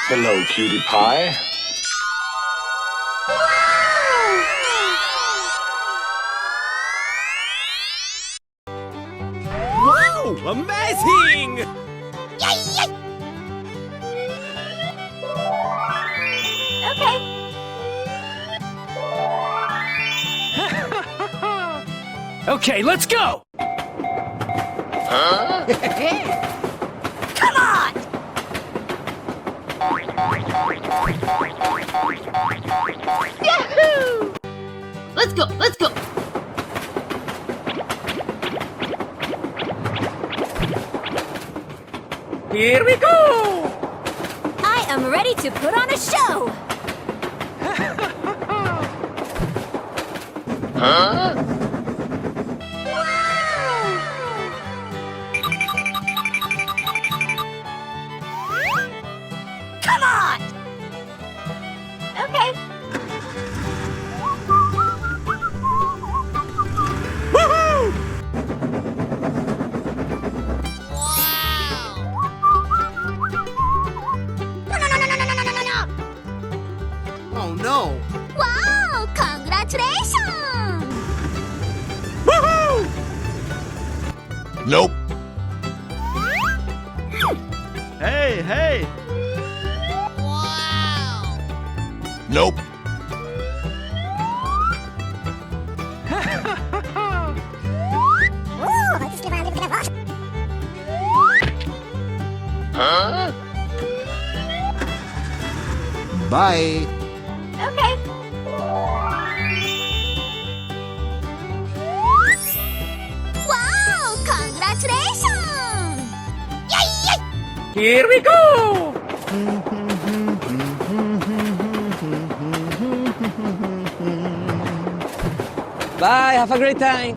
Hello, cutie pie. Wow! Amazing! Yay! Yay! Okay. Okay, let's go! Huh? Come on! Yahoo! Let's go! Let's go! Here we go! I am ready to put on a show! Huh? Come on! Okay. Woohoo! Oh no! Wow! Congratulations! Woohoo! Nope. Hey, hey! Nope. Huh? Bye! Okay. Wow! Congratulations! Yay! Yay! Here we go! Bye, have a great time!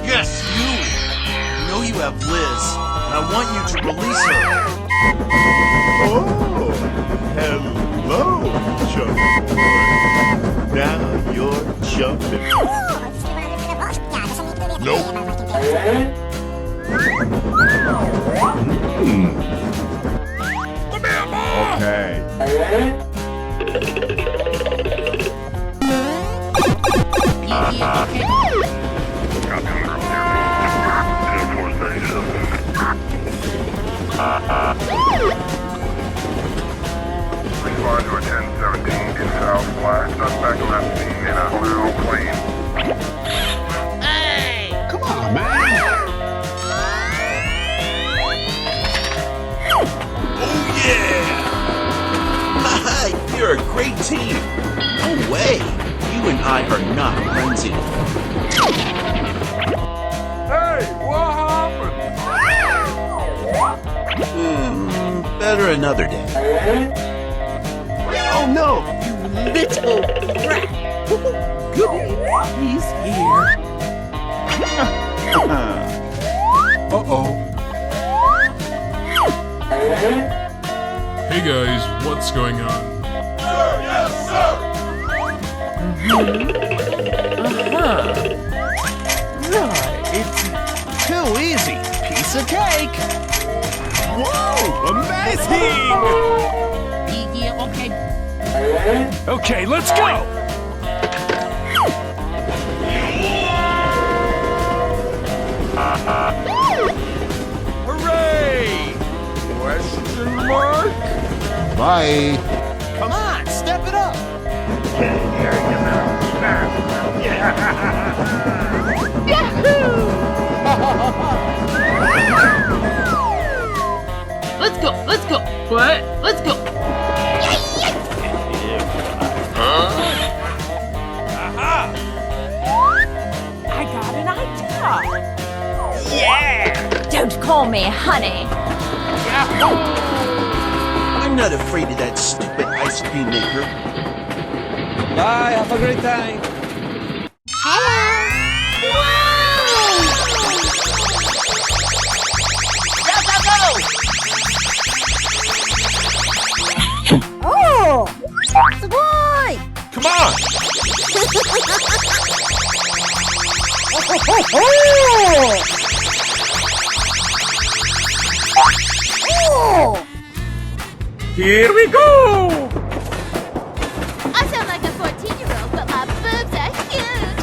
Yes, you! I know you have Liz, and I want you to release her. Oh, hello, chump boy. Now you're jumping. Nope. Okay. Respond to a 1017 in Southwest. Suspect left seen in a blue plane. Come on, man. Oh yeah! Hi, you're a great team. No way! You and I are not friends anymore. Hey, what happened? Better another day. Oh no! You little rat! Good, he's here. Uh-oh. Hey guys, what's going on? Right. Too easy. Piece of cake. Whoa! Amazing! Okay, let's go! Hooray! Question mark? Bye. Come on, step it up! Let's go! Let's go! What? Let's go! I got an idea! Yeah! Don't call me honey! I'm not afraid of that stupid ice cream maker. Bye, have a great time! Oh! Boy! Come on. Here we go! I sound like a 14-year-old, but my boobs are huge.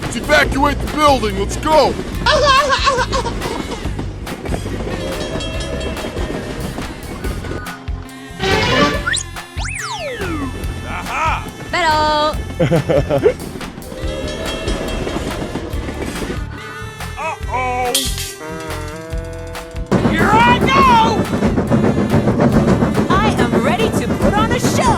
Let's evacuate the building. Let's go. Pero Uh-oh! Here I go! I am ready to put on a show.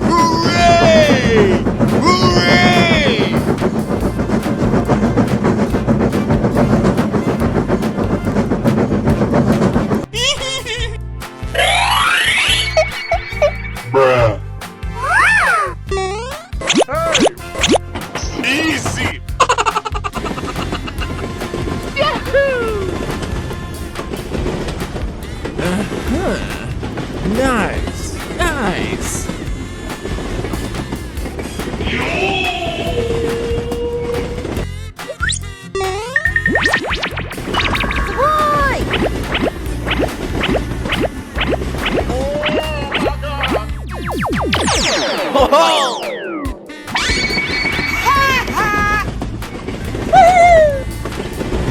Hooray! Hooray! Bruh. Easy. Nice, nice.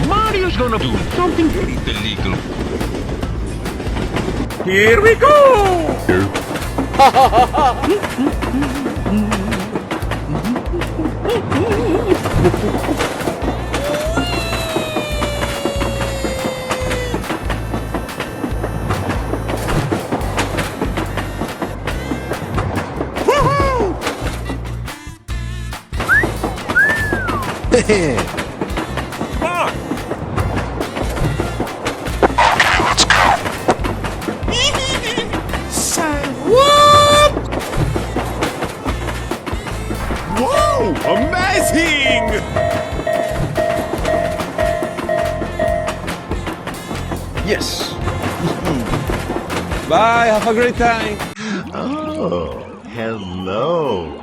Mario's gonna do something very illegal. Here we go! Come on! Whoa! Amazing! Yes! Bye, have a great time! Oh, hello.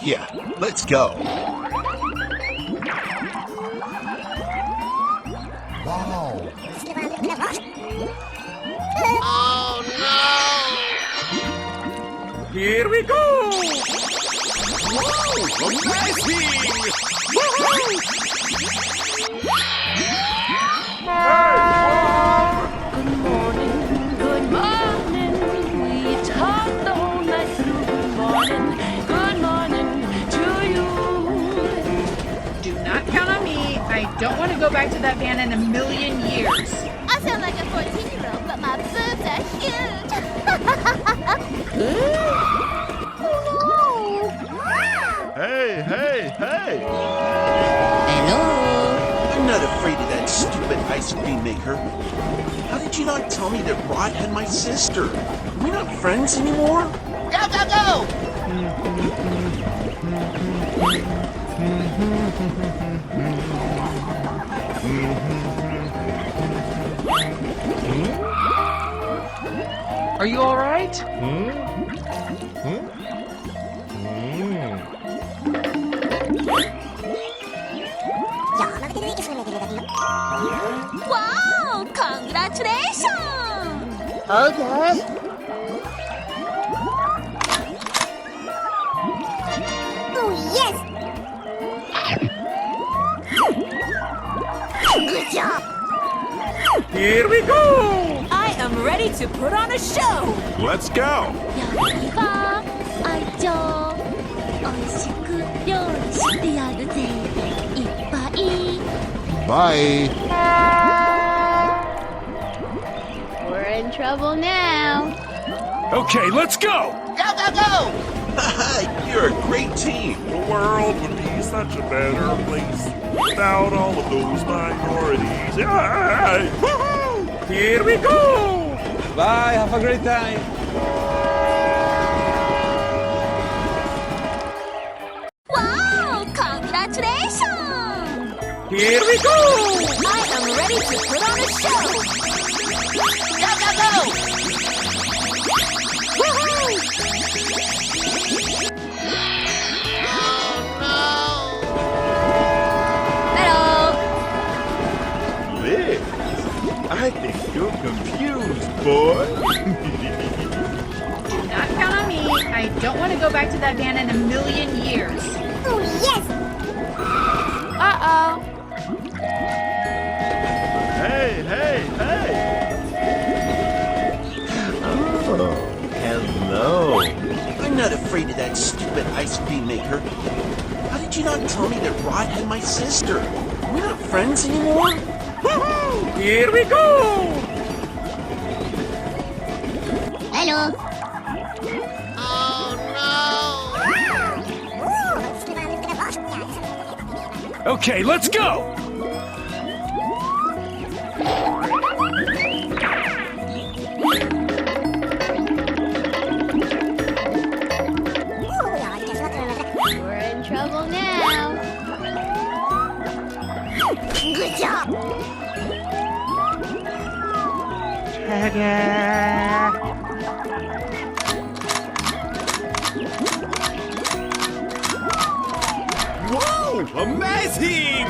Yeah, let's go. Here we go! Whoa! Amazing! Good morning. We talked all night through. Good morning to you. Do not count on me. I don't want to go back to that van in a million years. I sound like a 14-year-old, but my boobs are huge. Hey, hey, hey! I'm not afraid of that stupid ice cream maker. How did you not tell me that Rod had my sister? Are we not friends anymore? Go, go, go! Are you all right? Wow! Congratulations! Okay. Oh, yes! Good job! Here we go! I am ready to put on a show! Let's go! やりは愛情おいしく料理してやるぜいっぱい Bye. We're in trouble now Okay, let's go! You're a great team. The world would be such a better place without all of those minorities. Yay! Woohoo! Here we go! Bye, have a great time! Wow! Congratulations! Here we go! I am ready to put on a show! Liz, I think you're confused, boy. Do not count on me. I don't want to go back to that van in a million years. Oh, yes! Uh-oh. Hey, hey, hey! Oh, hello. I'm not afraid of that stupid ice cream maker. How did you not tell me that Rod had my sister? We're not friends anymore? Here we go! Hello! Okay, let's go! We're in trouble now Good job! Whoa, amazing!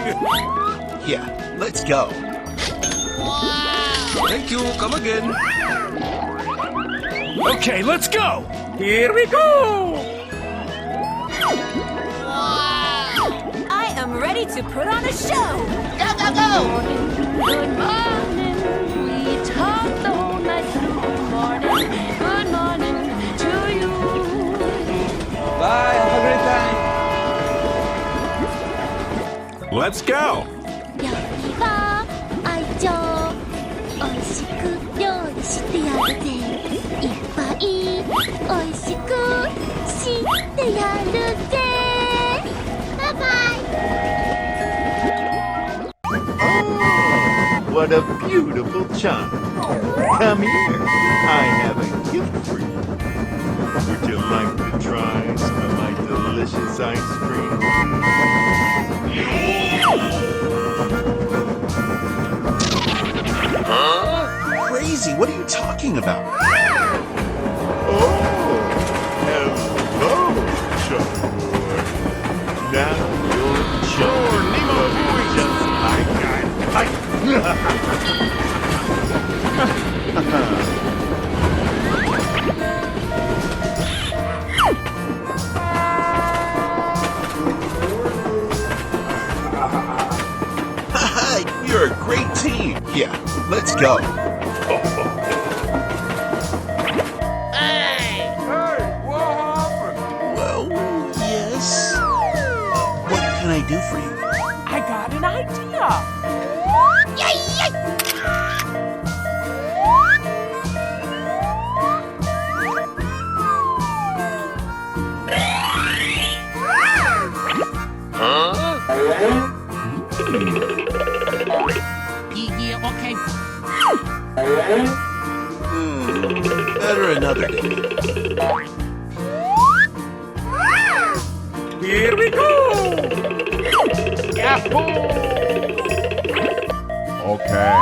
Yeah, let's go. Thank you, come again. Okay, let's go! Here we go! I am ready to put on a show! Good morning we talked the whole night through Good morning to you Bye, have a great time! Let's go! やりは愛情おいしく料理してやるぜいっぱいおいしくしてやるぜバイバイ What a beautiful child. Come here. I have a gift for you. Would you like to try some of my delicious ice cream? Crazy, what are you talking about? Oh, hello, Chuckboy. Now you're chilling just like I like. You're a great team. Yeah, let's go. Well, yes. What can I do for you? I got an idea! Better another day. Here we go! Okay.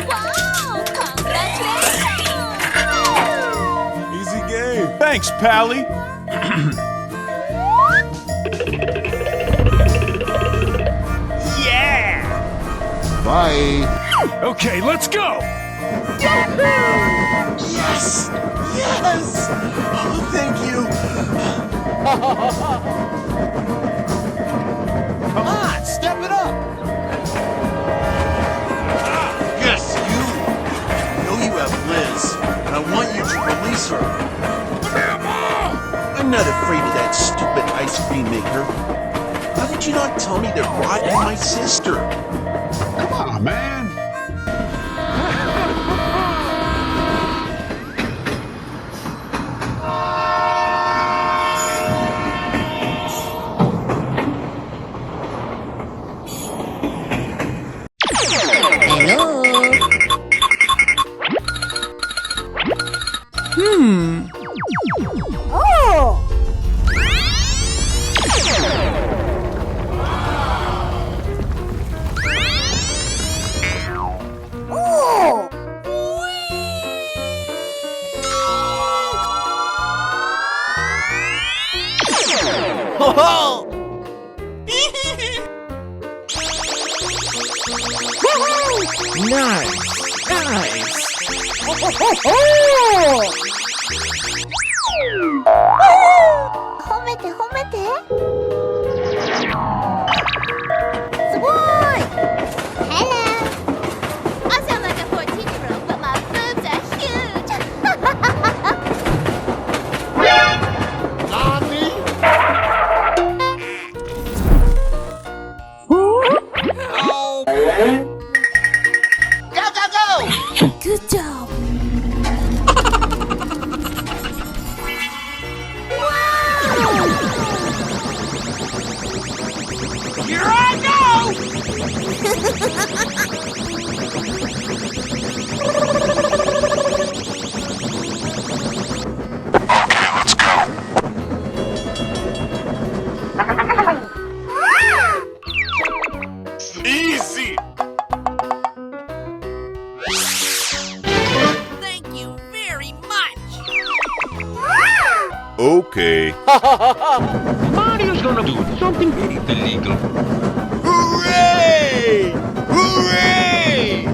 Wow! Congratulations! Easy game. Thanks, Pally. Yeah! Bye. Okay, let's go! Yes! Yes! Oh, thank you. Come on, step it up. Yes, Rainmaker. How did you not tell me to ride with my sister? Come on, man. Nice! Nice! 褒めて褒めて。すごい。Hello. I sound like a 14-year-old, but my boobs are huge. Good job. Here I go! Let's go. Easy! Thank you very much. Okay. Mario's gonna do something illegal. Hooray! Hooray!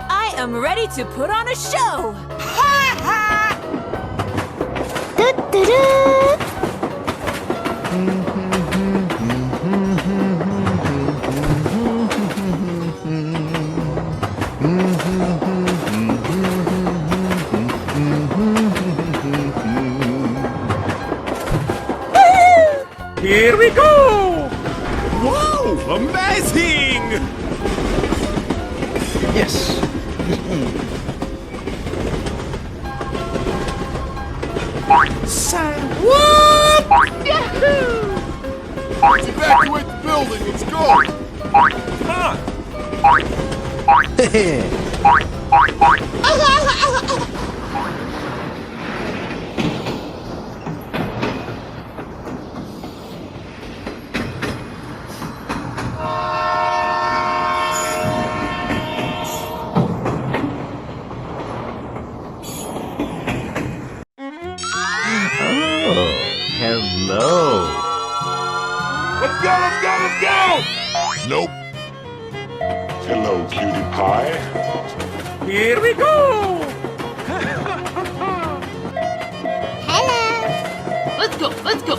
I am ready to put on a show. トゥットゥルー。Here we go! Wow! Amazing! Yes! Say what? Yahoo! Evacuate the building, let's go! Come on! Oh, hello. Let's go, let's go, let's go! Nope. Hello, cutie pie. Here we go! Hello. Let's go, let's go.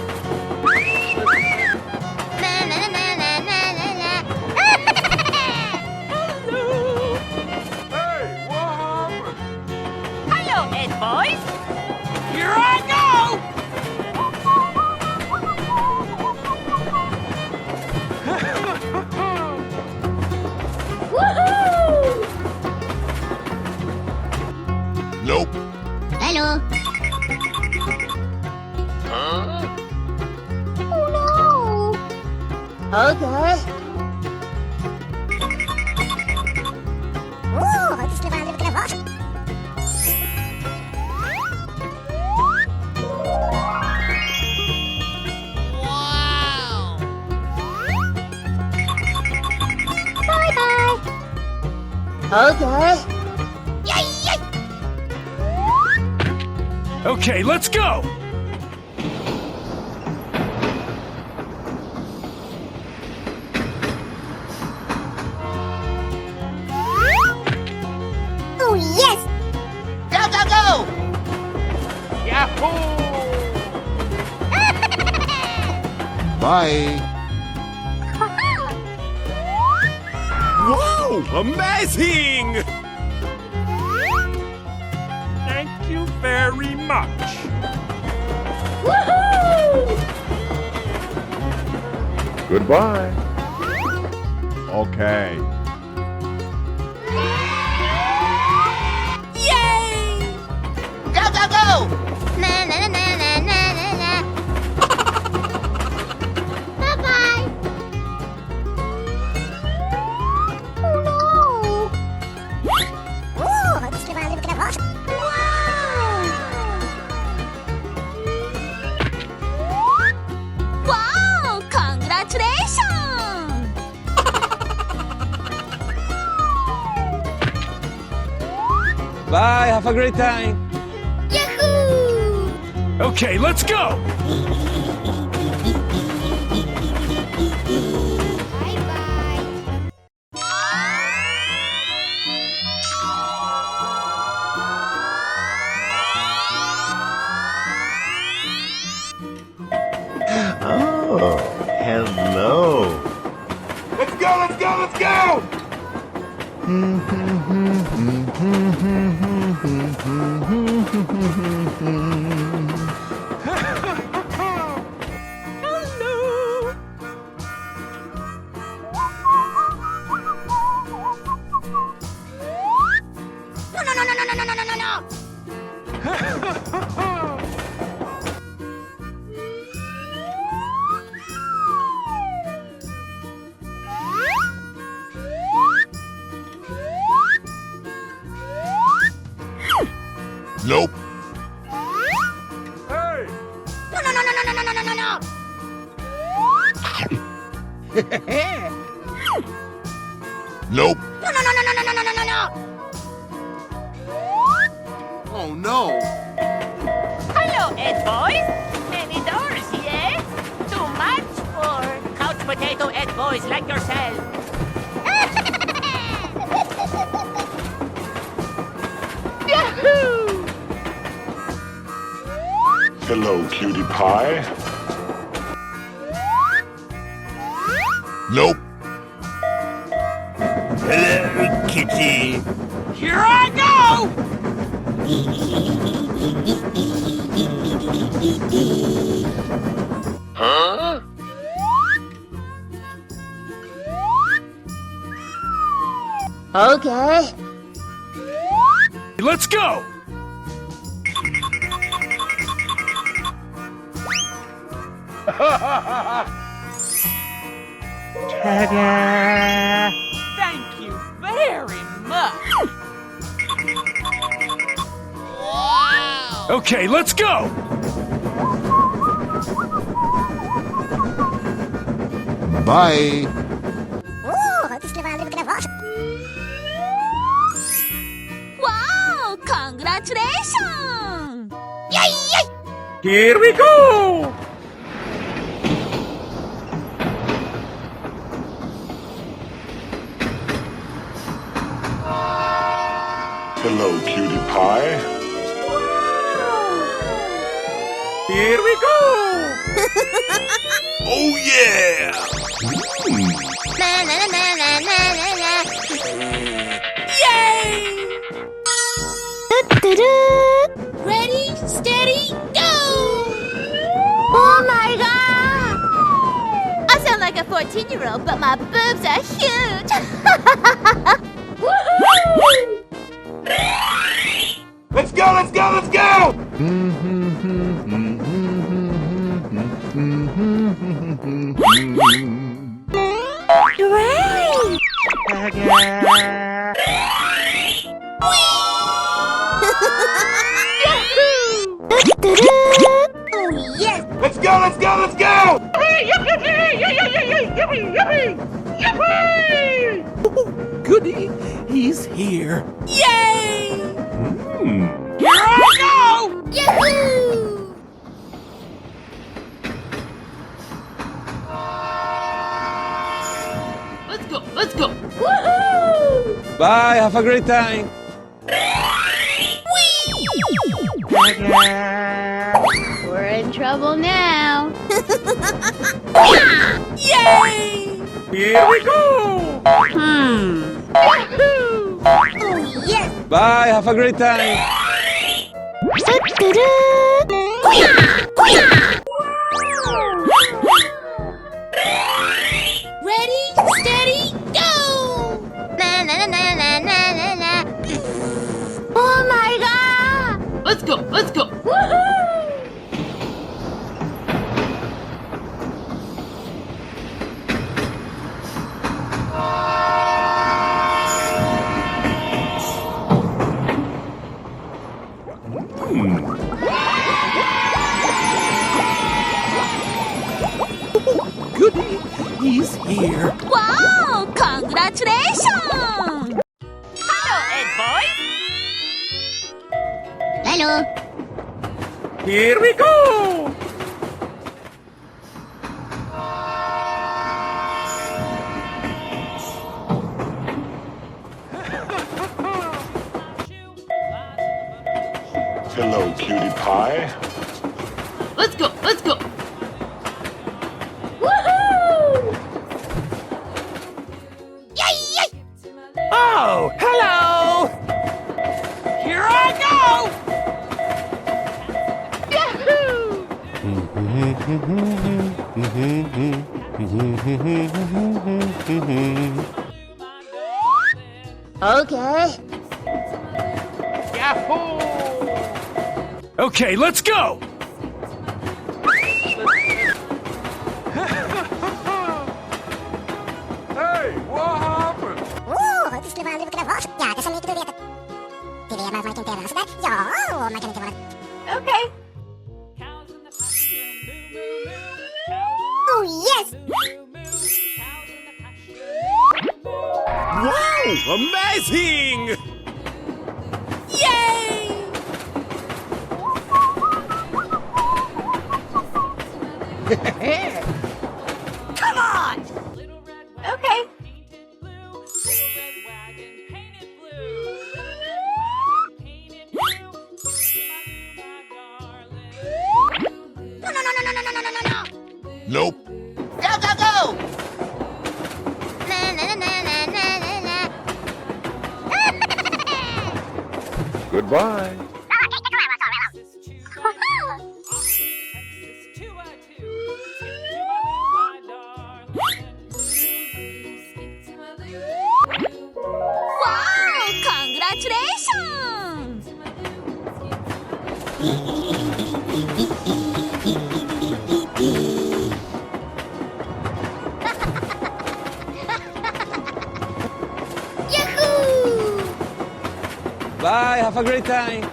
Na na na na na na na. Hey, what happened? Hello, Ed boys. Here I go! Woohoo! Nope. Hello. Oh no. Okay. Oh, das ist eine Waffe. Bye bye. Okay. Yay, yay. Okay, let's go! Oh yes. Go go go. Yahoo! Bye. Wow! Amazing! Thank you very much. Goodbye. Okay. Yay! Go, go, go! Na na na na na na na na. Bye bye. Oh no! Wow! Wow! Congratulations! Bye, have a great time. Yahoo! Okay, let's go. Bye bye. Oh, hello. Let's go, let's go, let's go! No, no, no, no, no, no, no, no, no, no! Nope. Hey! No, no, no, no, no, no, no, no, no, no! Nope. No, no, no, no, no, no, no, no, no, no! Oh no. Hello, Ed boys. Many doors, yes? Too much for couch potato Ed boys like yourself. Yahoo! Hello, cutie pie. Nope. Hello, kitty. Here I go! Huh? Okay. Let's go! Thank you very much. Okay, let's go! Bye. Wow! Congratulations! Yay! Yay! Here we go! Hello, cutie pie. Here we go! Oh yeah! Na na na na na na na na. Yay! Ready, steady, go! Oh my god! I sound like a 14-year-old, but my boobs are huge! Woohoo! Let's go, let's go, let's go! Great! Oh yes! Let's go, let's go, let's go! Goody, he's here. Yay! Here I go! Yahoo! Let's go, let's go. Woohoo! Bye, have a great time. We're in trouble now. Yay! Here we go! Yahoo! Oh yes! Bye, have a great time. トゥルーほやほや Ready, steady, go! Na na na na na na na. Oh my god! Let's go, let's go. Woohoo! Goody, he's here. Wow! Congratulations! Hello, Ed boys. Hello. Here we go. Hello, cutie pie. Let's go, let's go. Woohoo! Yay, yay! Oh, hello. Here I go. Okay. Yahoo! Okay, let's go. Hey, what happened? Okay. Oh, yes! Wow, amazing! Yay! Come on! Okay. Nope. Go, go, go! Na na na na na na na. Goodbye. Wow! Congratulations! Yahoo! Bye, have a great time.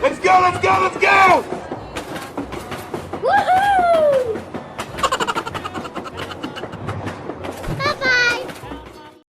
Let's go, let's go, let's go!